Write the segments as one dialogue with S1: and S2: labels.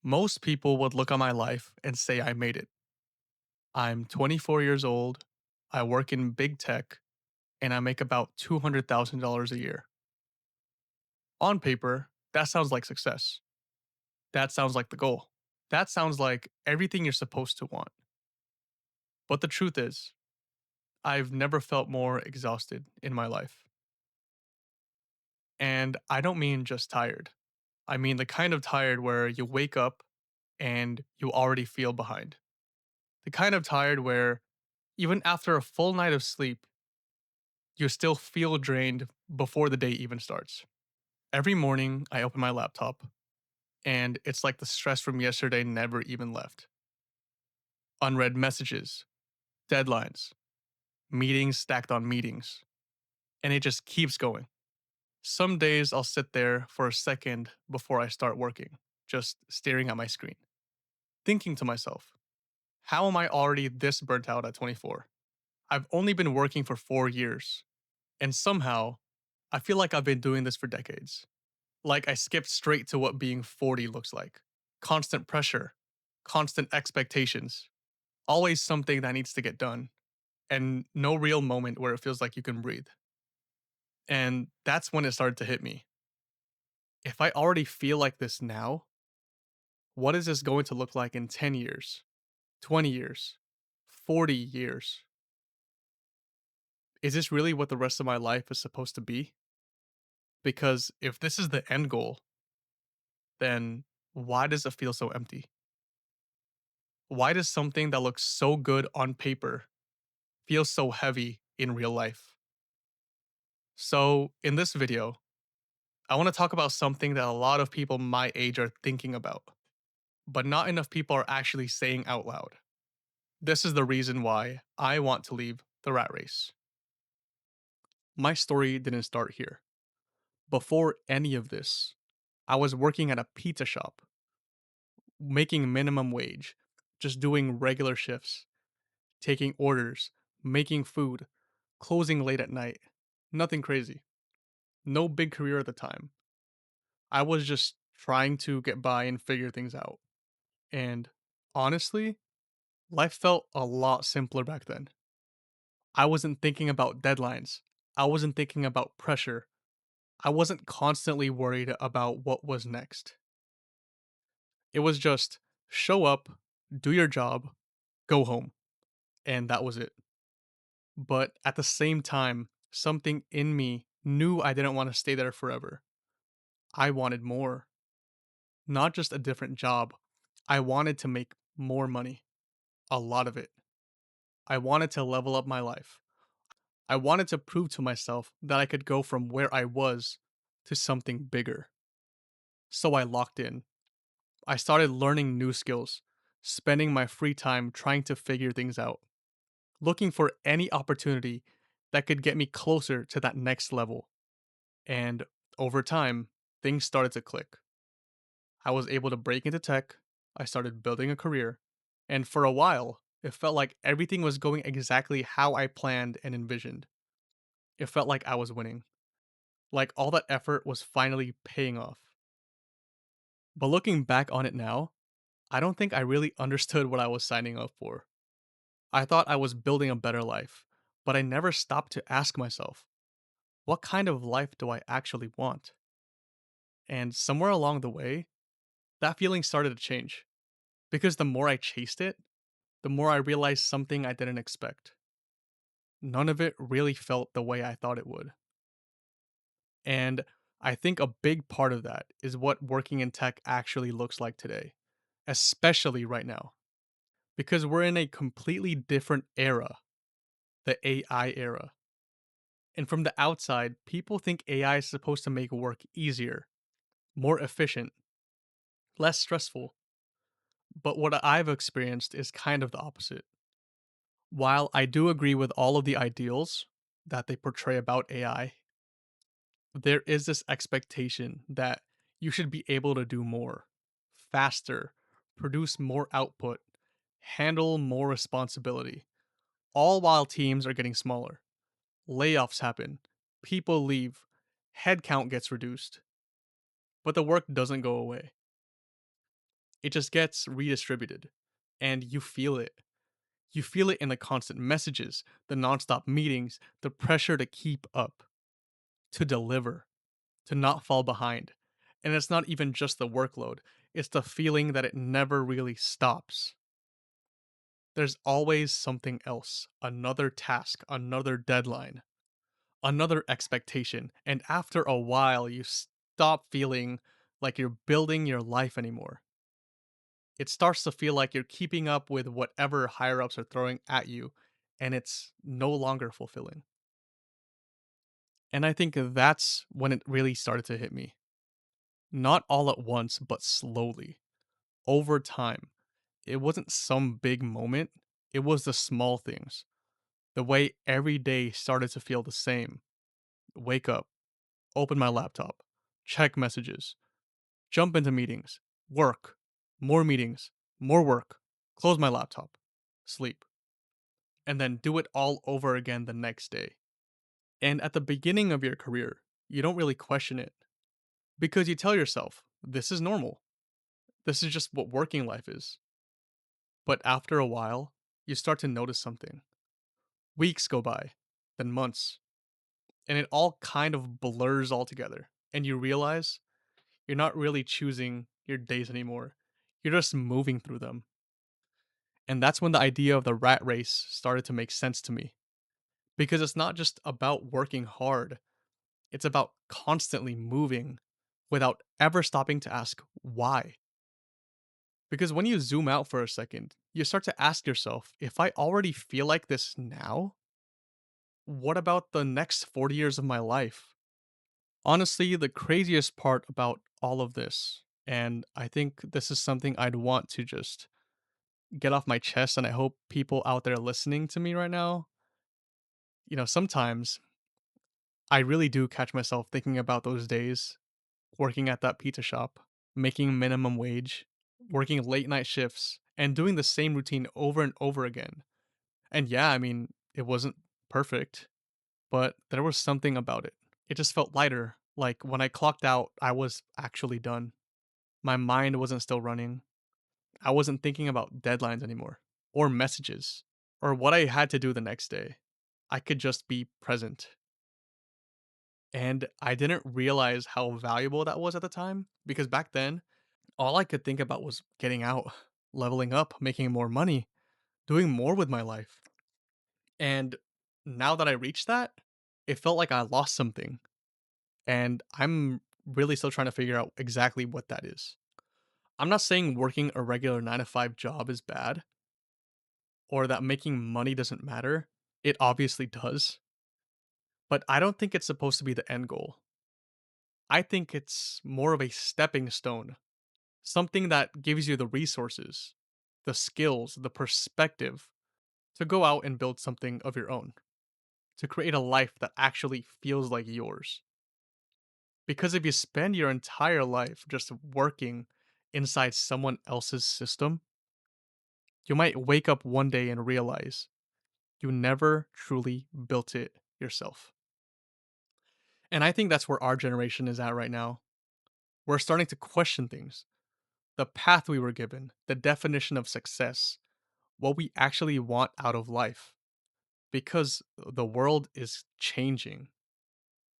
S1: Most people would look at my life and say I made it. I'm 24 years old, I work in big tech, and I make about $200,000 a year. On paper, that sounds like success. That sounds like the goal. That sounds like everything you're supposed to want. But the truth is, I've never felt more exhausted in my life. And I don't mean just tired. I mean the kind of tired where you wake up and you already feel behind. The kind of tired where even after a full night of sleep, you still feel drained before the day even starts. Every morning, I open my laptop, and it's like the stress from yesterday never even left. Unread messages, deadlines, meetings stacked on meetings, and it just keeps going. Some days I'll sit there for a second before I start working, just staring at my screen, thinking to myself, how am I already this burnt out at 24? I've only been working for 4 years, and somehow I feel like I've been doing this for decades. Like I skipped straight to what being 40 looks like. Constant pressure, constant expectations, always something that needs to get done, and no real moment where it feels like you can breathe. And that's when it started to hit me. If I already feel like this now, what is this going to look like in 10 years, 20 years, 40 years? Is this really what the rest of my life is supposed to be? Because if this is the end goal, then why does it feel so empty? Why does something that looks so good on paper feel so heavy in real life? So, in this video, I want to talk about something that a lot of people my age are thinking about, but not enough people are actually saying out loud. This is the reason why I want to leave the rat race. My story didn't start here. Before any of this, I was working at a pizza shop, making minimum wage, just doing regular shifts, taking orders, making food, closing late at night. Nothing crazy. No big career at the time. I was just trying to get by and figure things out. And honestly, life felt a lot simpler back then. I wasn't thinking about deadlines. I wasn't thinking about pressure. I wasn't constantly worried about what was next. It was just show up, do your job, go home. And that was it. But at the same time, something in me knew I didn't want to stay there forever. I wanted more. Not just a different job. I wanted to make more money. A lot of it. I wanted to level up my life. I wanted to prove to myself that I could go from where I was to something bigger. So I locked in. I started learning new skills, spending my free time trying to figure things out, looking for any opportunity that could get me closer to that next level. And over time, things started to click. I was able to break into tech, I started building a career, and for a while, it felt like everything was going exactly how I planned and envisioned. It felt like I was winning, like all that effort was finally paying off. But looking back on it now, I don't think I really understood what I was signing up for. I thought I was building a better life, but I never stopped to ask myself, what kind of life do I actually want? And somewhere along the way, that feeling started to change. Because the more I chased it, the more I realized something I didn't expect. None of it really felt the way I thought it would. And I think a big part of that is what working in tech actually looks like today, especially right now, because we're in a completely different era, the AI era. And from the outside, people think AI is supposed to make work easier, more efficient, less stressful. But what I've experienced is kind of the opposite. While I do agree with all of the ideals that they portray about AI, there is this expectation that you should be able to do more, faster, produce more output, handle more responsibility, all while teams are getting smaller. Layoffs happen, people leave, headcount gets reduced, but the work doesn't go away. It just gets redistributed and you feel it. You feel it in the constant messages, the nonstop meetings, the pressure to keep up, to deliver, to not fall behind. And it's not even just the workload, it's the feeling that it never really stops. There's always something else, another task, another deadline, another expectation. And after a while, you stop feeling like you're building your life anymore. It starts to feel like you're keeping up with whatever higher ups are throwing at you, and it's no longer fulfilling. And I think that's when it really started to hit me. Not all at once, but slowly, over time. It wasn't some big moment, it was the small things. The way every day started to feel the same. Wake up, open my laptop, check messages, jump into meetings, work, more meetings, more work, close my laptop, sleep, and then do it all over again the next day. And at the beginning of your career, you don't really question it because you tell yourself, this is normal. This is just what working life is. But after a while, you start to notice something. Weeks go by, then months, and it all kind of blurs all together. And you realize you're not really choosing your days anymore. You're just moving through them. And that's when the idea of the rat race started to make sense to me. Because it's not just about working hard, it's about constantly moving without ever stopping to ask why. Because when you zoom out for a second, you start to ask yourself, if I already feel like this now, what about the next 40 years of my life? Honestly, the craziest part about all of this, and I think this is something I'd want to just get off my chest, and I hope people out there listening to me right now, sometimes I really do catch myself thinking about those days working at that pizza shop, making minimum wage, working late night shifts, and doing the same routine over and over again. And yeah, I mean, it wasn't perfect, but there was something about it. It just felt lighter. Like when I clocked out, I was actually done. My mind wasn't still running. I wasn't thinking about deadlines anymore, or messages, or what I had to do the next day. I could just be present. And I didn't realize how valuable that was at the time because back then, all I could think about was getting out, leveling up, making more money, doing more with my life. And now that I reached that, it felt like I lost something. And I'm really still trying to figure out exactly what that is. I'm not saying working a regular 9 to 5 job is bad or that making money doesn't matter. It obviously does. But I don't think it's supposed to be the end goal. I think it's more of a stepping stone, something that gives you the resources, the skills, the perspective to go out and build something of your own, to create a life that actually feels like yours. Because if you spend your entire life just working inside someone else's system, you might wake up one day and realize you never truly built it yourself. And I think that's where our generation is at right now. We're starting to question things, the path we were given, the definition of success, what we actually want out of life. Because the world is changing.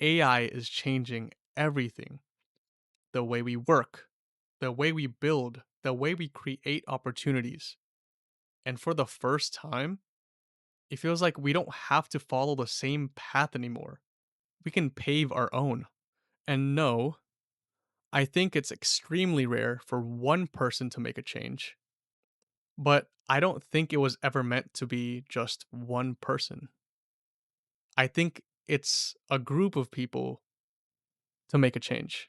S1: AI is changing everything, the way we work, the way we build, the way we create opportunities. And for the first time, it feels like we don't have to follow the same path anymore. We can pave our own. And no, I think it's extremely rare for one person to make a change. But I don't think it was ever meant to be just one person. I think it's a group of people to make a change,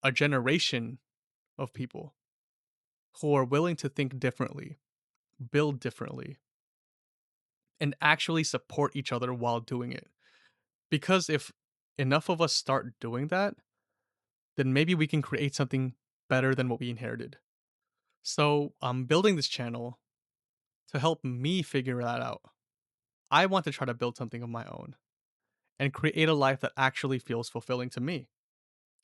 S1: a generation of people who are willing to think differently, build differently, and actually support each other while doing it. Because if enough of us start doing that, then maybe we can create something better than what we inherited. So I'm building this channel to help me figure that out. I want to try to build something of my own and create a life that actually feels fulfilling to me.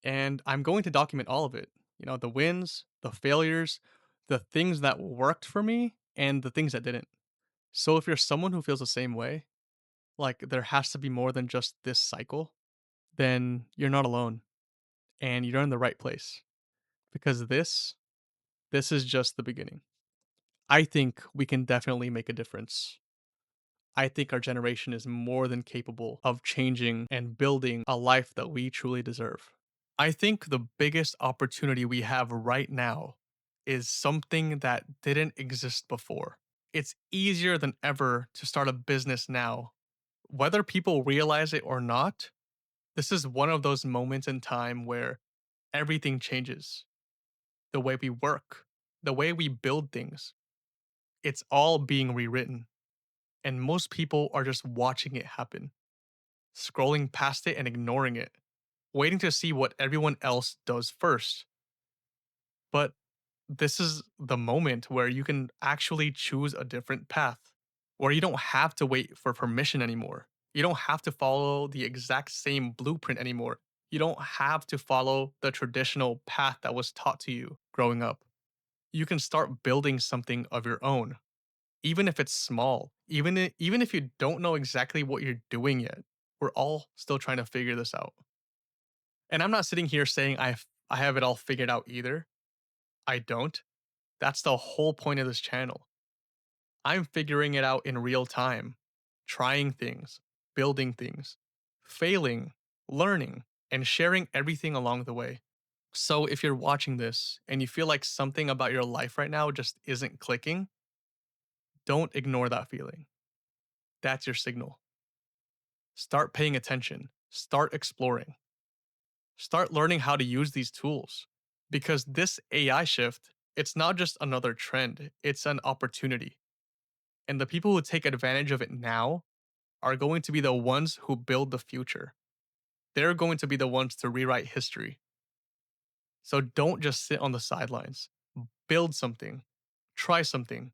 S1: And I'm going to document all of it. The wins, the failures, the things that worked for me, and the things that didn't. So if you're someone who feels the same way, like there has to be more than just this cycle, then you're not alone and you're in the right place because this is just the beginning. I think we can definitely make a difference. I think our generation is more than capable of changing and building a life that we truly deserve. I think the biggest opportunity we have right now is something that didn't exist before. It's easier than ever to start a business now. Whether people realize it or not, this is one of those moments in time where everything changes. The way we work, the way we build things, it's all being rewritten. And most people are just watching it happen, scrolling past it and ignoring it, waiting to see what everyone else does first. But this is the moment where you can actually choose a different path, where you don't have to wait for permission anymore. You don't have to follow the exact same blueprint anymore. You don't have to follow the traditional path that was taught to you growing up. You can start building something of your own, even if it's small, even if you don't know exactly what you're doing yet. We're all still trying to figure this out. And I'm not sitting here saying I have it all figured out either. I don't. That's the whole point of this channel. I'm figuring it out in real time, trying things, building things, failing, learning, and sharing everything along the way. So if you're watching this and you feel like something about your life right now just isn't clicking, don't ignore that feeling. That's your signal. Start paying attention, start exploring, start learning how to use these tools. Because this AI shift, it's not just another trend, it's an opportunity. And the people who take advantage of it now are going to be the ones who build the future. They're going to be the ones to rewrite history. So don't just sit on the sidelines. Build something, try something.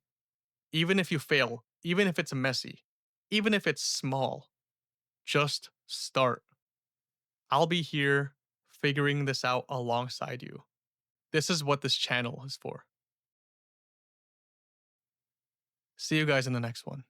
S1: Even if you fail, even if it's messy, even if it's small, just start. I'll be here figuring this out alongside you. This is what this channel is for. See you guys in the next one.